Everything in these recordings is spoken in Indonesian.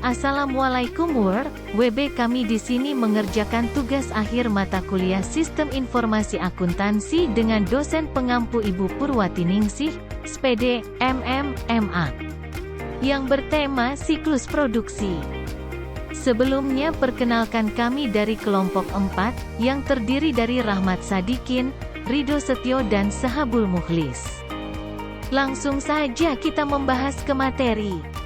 Assalamualaikum WB, kami di sini mengerjakan tugas akhir mata kuliah Sistem Informasi Akuntansi dengan dosen pengampu Ibu Purwatiningsih, SPD, MM, MA, yang bertema siklus produksi. Sebelumnya perkenalkan kami dari kelompok 4, yang terdiri dari Rahmat Sadikin, Ridho Setio dan Sahabul Mukhlis. Langsung saja kita membahas ke materi.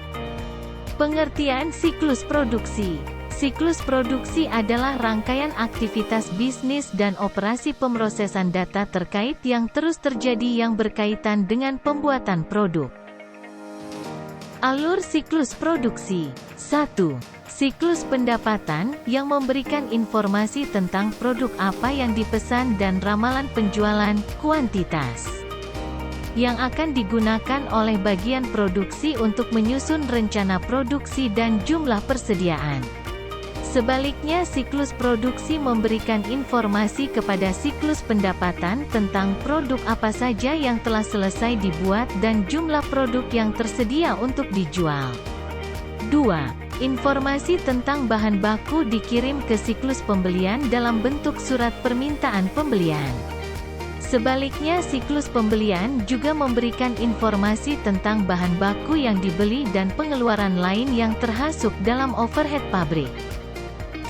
Pengertian siklus produksi. Siklus produksi adalah rangkaian aktivitas bisnis dan operasi pemrosesan data terkait yang terus terjadi yang berkaitan dengan pembuatan produk. Alur siklus produksi. 1. Siklus pendapatan, yang memberikan informasi tentang produk apa yang dipesan dan ramalan penjualan, kuantitas yang akan digunakan oleh bagian produksi untuk menyusun rencana produksi dan jumlah persediaan. Sebaliknya, siklus produksi memberikan informasi kepada siklus pendapatan tentang produk apa saja yang telah selesai dibuat dan jumlah produk yang tersedia untuk dijual. 2. Informasi tentang bahan baku dikirim ke siklus pembelian dalam bentuk surat permintaan pembelian. Sebaliknya, siklus pembelian juga memberikan informasi tentang bahan baku yang dibeli dan pengeluaran lain yang termasuk dalam overhead pabrik.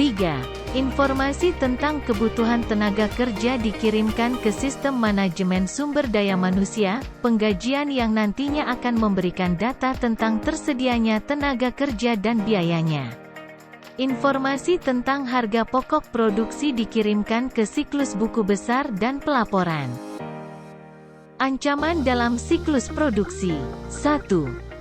3. Informasi tentang kebutuhan tenaga kerja dikirimkan ke sistem manajemen sumber daya manusia, penggajian yang nantinya akan memberikan data tentang tersedianya tenaga kerja dan biayanya. Informasi tentang harga pokok produksi dikirimkan ke siklus buku besar dan pelaporan. Ancaman dalam siklus produksi. 1.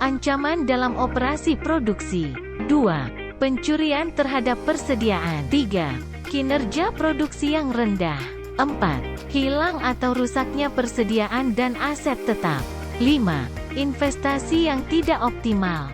Ancaman dalam operasi produksi. 2. Pencurian terhadap persediaan. 3. Kinerja produksi yang rendah. 4. Hilang atau rusaknya persediaan dan aset tetap. 5. Investasi yang tidak optimal.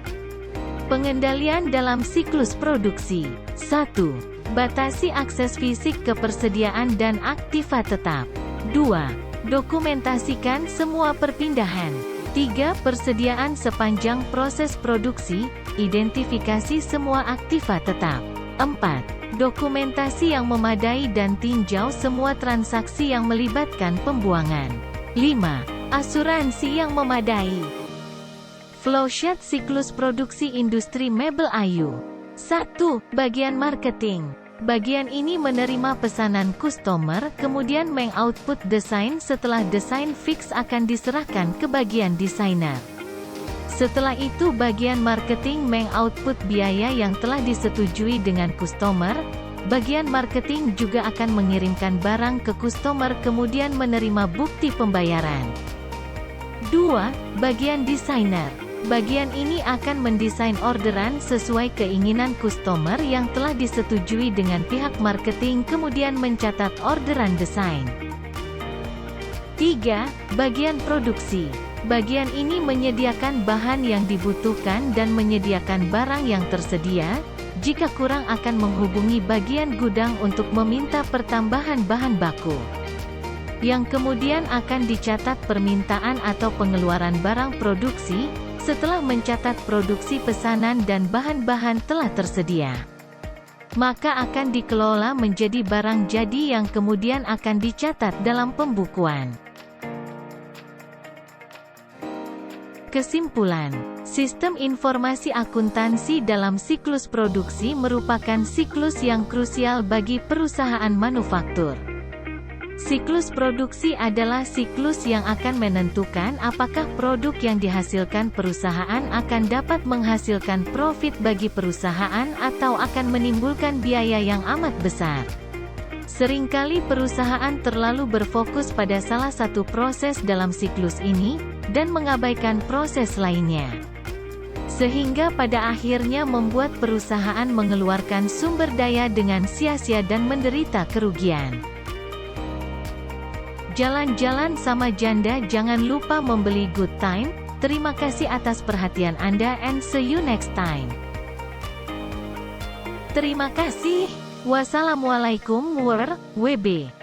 Pengendalian dalam siklus produksi. 1. Batasi akses fisik ke persediaan dan aktiva tetap. 2. Dokumentasikan semua perpindahan. 3. Persediaan sepanjang proses produksi, identifikasi semua aktiva tetap. 4. Dokumentasi yang memadai dan tinjau semua transaksi yang melibatkan pembuangan. 5. Asuransi yang memadai. Flowchart siklus produksi industri mebel Ayu. 1. Bagian marketing. Bagian ini menerima pesanan customer, kemudian meng-output desain. Setelah desain fix akan diserahkan ke bagian desainer. Setelah itu bagian marketing meng-output biaya yang telah disetujui dengan customer. Bagian marketing juga akan mengirimkan barang ke customer kemudian menerima bukti pembayaran. 2. Bagian desainer. Bagian ini akan mendesain orderan sesuai keinginan customer yang telah disetujui dengan pihak marketing kemudian mencatat orderan desain. 3. Bagian produksi. Bagian ini menyediakan bahan yang dibutuhkan dan menyediakan barang yang tersedia. Jika kurang akan menghubungi bagian gudang untuk meminta pertambahan bahan baku, yang kemudian akan dicatat permintaan atau pengeluaran barang produksi. Setelah mencatat produksi pesanan dan bahan-bahan telah tersedia, maka akan dikelola menjadi barang jadi yang kemudian akan dicatat dalam pembukuan. Kesimpulan, sistem informasi akuntansi dalam siklus produksi merupakan siklus yang krusial bagi perusahaan manufaktur. Siklus produksi adalah siklus yang akan menentukan apakah produk yang dihasilkan perusahaan akan dapat menghasilkan profit bagi perusahaan atau akan menimbulkan biaya yang amat besar. Seringkali perusahaan terlalu berfokus pada salah satu proses dalam siklus ini, dan mengabaikan proses lainnya. Sehingga pada akhirnya membuat perusahaan mengeluarkan sumber daya dengan sia-sia dan menderita kerugian. Jalan-jalan sama janda, jangan lupa membeli good time. Terima kasih atas perhatian Anda and see you next time. Terima kasih. Wassalamualaikum WB.